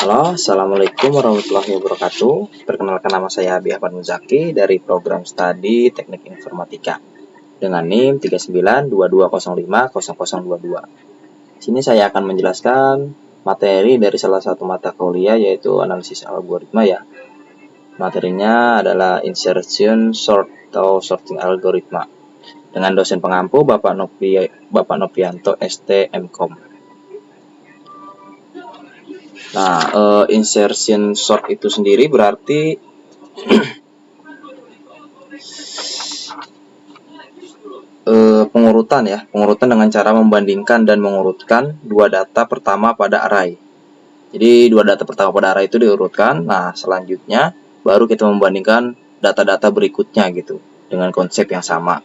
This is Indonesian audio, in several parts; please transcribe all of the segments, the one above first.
Halo, Assalamualaikum warahmatullahi wabarakatuh. Perkenalkan, nama saya Abi Ahmad Muzaki dari program studi Teknik Informatika dengan NIM 3922050022. Di sini saya akan menjelaskan materi dari salah satu mata kuliah, yaitu analisis algoritma ya. Materinya adalah insertion sort atau sorting algoritma dengan dosen pengampu Bapak Nopianto ST MKOM. Nah, insertion sort itu sendiri berarti pengurutan dengan cara membandingkan dan mengurutkan dua data pertama pada array. Jadi dua data pertama pada array itu diurutkan. Nah, selanjutnya baru kita membandingkan data-data berikutnya gitu dengan konsep yang sama.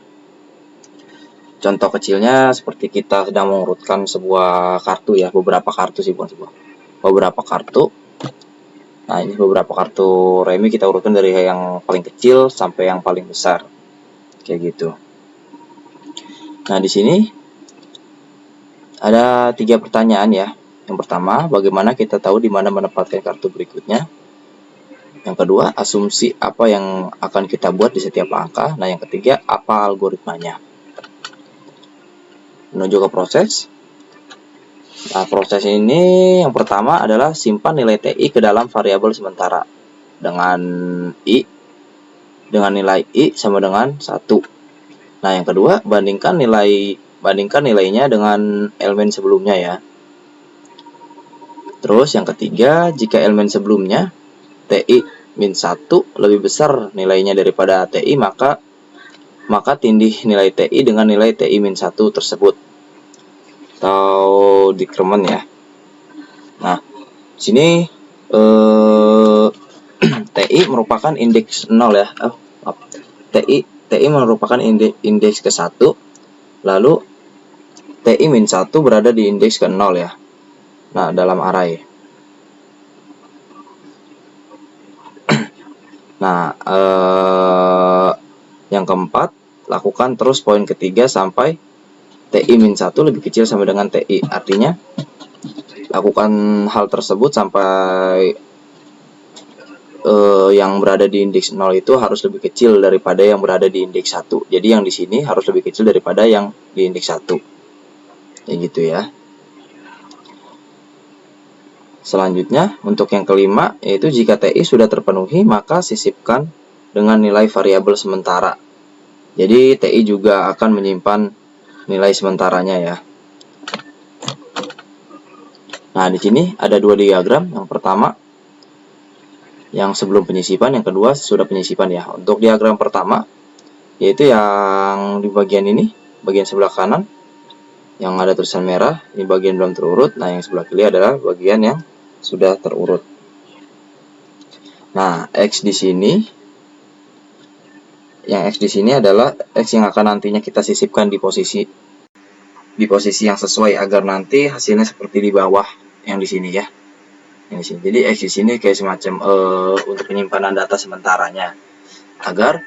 Contoh kecilnya seperti kita sedang mengurutkan sebuah kartu ya, beberapa kartu. Nah, ini beberapa kartu remi kita urutkan dari yang paling kecil sampai yang paling besar. Kayak gitu. Nah, di sini ada 3 pertanyaan ya. Yang pertama, bagaimana kita tahu di mana menempatkan kartu berikutnya? Yang kedua, asumsi apa yang akan kita buat di setiap angka? Nah, yang ketiga, apa algoritmanya? Menuju ke proses. Nah, proses ini yang pertama adalah simpan nilai TI ke dalam variabel sementara dengan nilai I sama dengan 1. Nah, yang kedua, bandingkan nilainya dengan elemen sebelumnya ya. Terus yang ketiga, jika elemen sebelumnya TI min 1 lebih besar nilainya daripada TI, maka tindih nilai TI dengan nilai TI min 1 tersebut, atau decrement ya. Nah, sini TI merupakan indeks 0 ya. TI merupakan indeks ke 1, lalu TI min 1 berada di indeks ke 0 ya. Nah, dalam array. Nah, yang keempat, lakukan terus poin ketiga sampai TI min 1 lebih kecil sama dengan TI. Artinya, lakukan hal tersebut sampai yang berada di indeks 0 itu harus lebih kecil daripada yang berada di indeks 1. Jadi yang di sini harus lebih kecil daripada yang di indeks 1. Kayak gitu ya. Selanjutnya, untuk yang kelima, yaitu jika TI sudah terpenuhi, maka sisipkan dengan nilai variabel sementara. Jadi TI juga akan menyimpan nilai sementaranya ya. Nah, di sini ada 2 diagram. Yang pertama, yang sebelum penyisipan, yang kedua sudah penyisipan ya. Untuk diagram pertama, yaitu yang di bagian ini, bagian sebelah kanan, yang ada tulisan merah, ini bagian belum terurut. Nah, yang sebelah kiri adalah bagian yang sudah terurut. Nah, X di sini, adalah X yang akan nantinya kita sisipkan di posisi yang sesuai agar nanti hasilnya seperti di bawah yang di sini ya. Yang di sini. Jadi X di sini kayak semacam untuk penyimpanan data sementaranya agar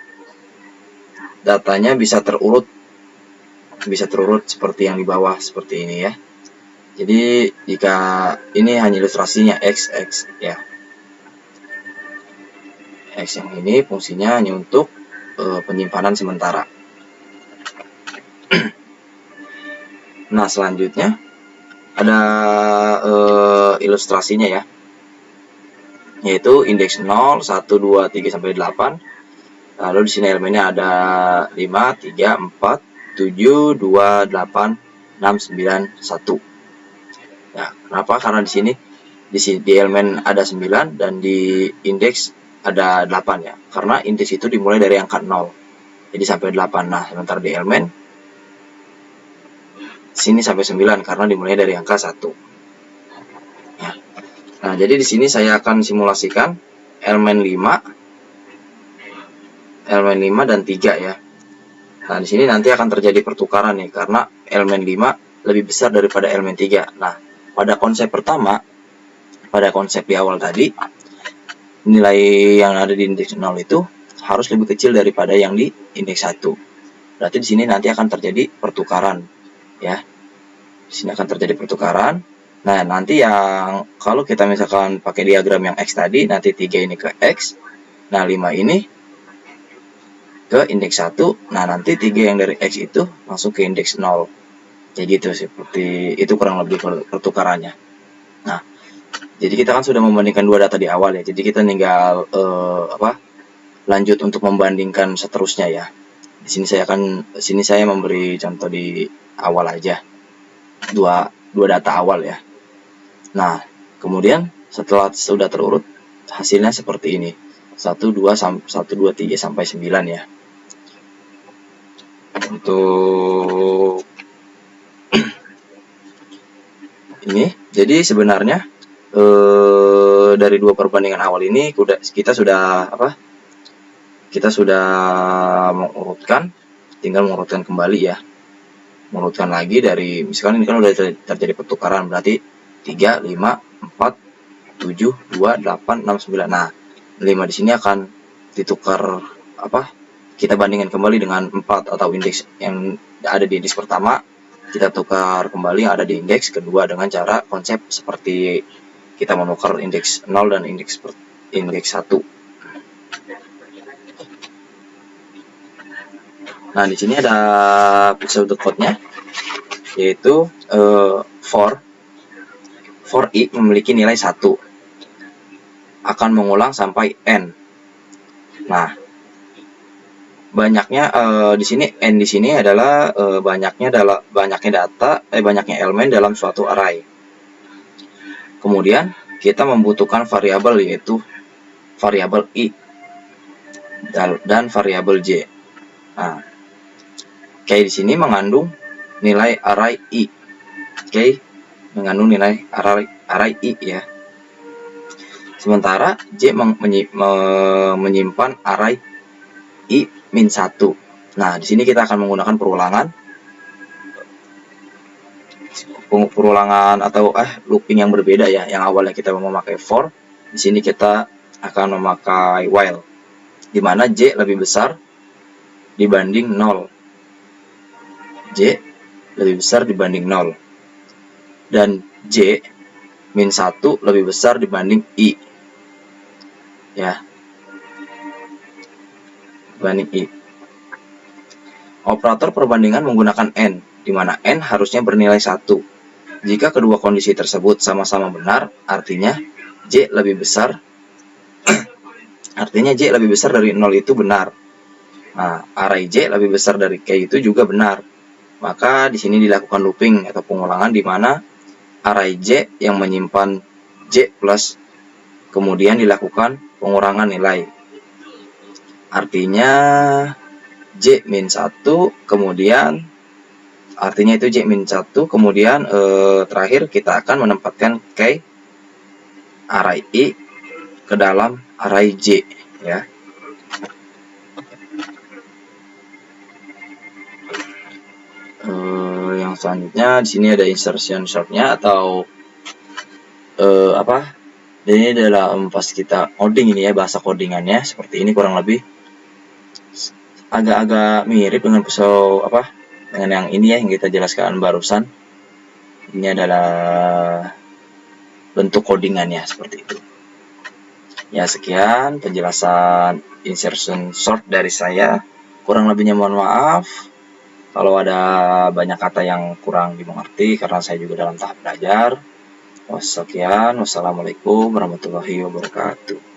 datanya bisa terurut seperti yang di bawah seperti ini ya. Jadi jika ini hanya ilustrasinya X ya. X yang ini fungsinya hanya untuk penyimpanan sementara. Nah, selanjutnya ada ilustrasinya ya, yaitu indeks 0, 1, 2, 3 sampai 8. Lalu di sini elemennya ada 5, 3, 4, 7, 2, 8, 6, 9, 1. Nah, kenapa? Karena di sini di elemen ada 9 dan di indeks ada 8 ya. Karena indeks itu dimulai dari angka 0. Jadi sampai 8. Nah, sementara di elemen sini sampai 9 karena dimulai dari angka 1. Ya. Nah, jadi di sini saya akan simulasikan elemen 5 dan 3 ya. Nah, di sini nanti akan terjadi pertukaran nih karena elemen 5 lebih besar daripada elemen 3. Nah, pada konsep pertama, pada konsep di awal tadi, nilai yang ada di indeks 0 itu harus lebih kecil daripada yang di indeks 1. Berarti di sini nanti akan terjadi pertukaran ya. Di sini akan terjadi pertukaran. Nah, nanti yang kalau kita misalkan pakai diagram yang X tadi, nanti 3 ini ke X, nah 5 ini ke indeks 1, nah nanti 3 yang dari X itu langsung ke indeks 0. Kayak gitu, seperti itu kurang lebih pertukarannya. Nah, jadi kita kan sudah membandingkan dua data di awal ya, jadi kita tinggal lanjut untuk membandingkan seterusnya ya. Di sini saya memberi contoh di awal aja, dua data awal ya. Nah, kemudian setelah sudah terurut, hasilnya seperti ini. 1, 2, 3 sampai 9 ya. Untuk ini, jadi sebenarnya dari dua perbandingan awal ini kita sudah mengurutkan, tinggal mengurutkan kembali ya. Mengurutkan lagi dari, misalkan ini kan udah terjadi pertukaran, berarti 3, 5, 4, 7, 2, 8, 6, 9. Nah, 5 di sini akan ditukar kita bandingkan kembali dengan 4 atau indeks yang ada di indeks pertama, kita tukar kembali yang ada di indeks kedua dengan cara konsep seperti kita menukar indeks 0 dan indeks 1. Nah, di sini ada pseudocode-nya, yaitu for i memiliki nilai 1 akan mengulang sampai n. Nah, banyaknya di sini n di sini adalah banyaknya elemen dalam suatu array. Kemudian kita membutuhkan variabel, yaitu variabel i dan variabel j. Nah, kayak di sini mengandung nilai array i. Mengandung nilai array i ya. Sementara j menyimpan array i min 1. Nah, di sini kita akan menggunakan perulangan atau looping yang berbeda ya. Yang awalnya kita memakai for, di sini kita akan memakai while, di mana j lebih besar dibanding 0. J lebih besar dibanding 0. Dan j min 1 lebih besar dibanding i. Ya. Dibanding i. Operator perbandingan menggunakan n, di mana n harusnya bernilai 1. Jika kedua kondisi tersebut sama-sama benar, artinya j lebih besar dari 0 itu benar. Nah, array j lebih besar dari k itu juga benar. Maka di sini dilakukan looping atau pengulangan, di mana array j yang menyimpan j plus, kemudian dilakukan pengurangan nilai. Artinya j min 1, kemudian artinya itu j min 1, kemudian terakhir kita akan menempatkan k array i ke dalam array j ya. Yang selanjutnya di sini ada insertion short-nya atau ini adalah pas kita coding ini ya, bahasa codingannya seperti ini kurang lebih. Agak-agak mirip dengan dengan yang ini ya, yang kita jelaskan barusan. Ini adalah bentuk codingannya seperti itu. Ya, sekian penjelasan insertion short dari saya. Kurang lebihnya mohon maaf kalau ada banyak kata yang kurang dimengerti, karena saya juga dalam tahap belajar. Sekian, wassalamualaikum warahmatullahi wabarakatuh.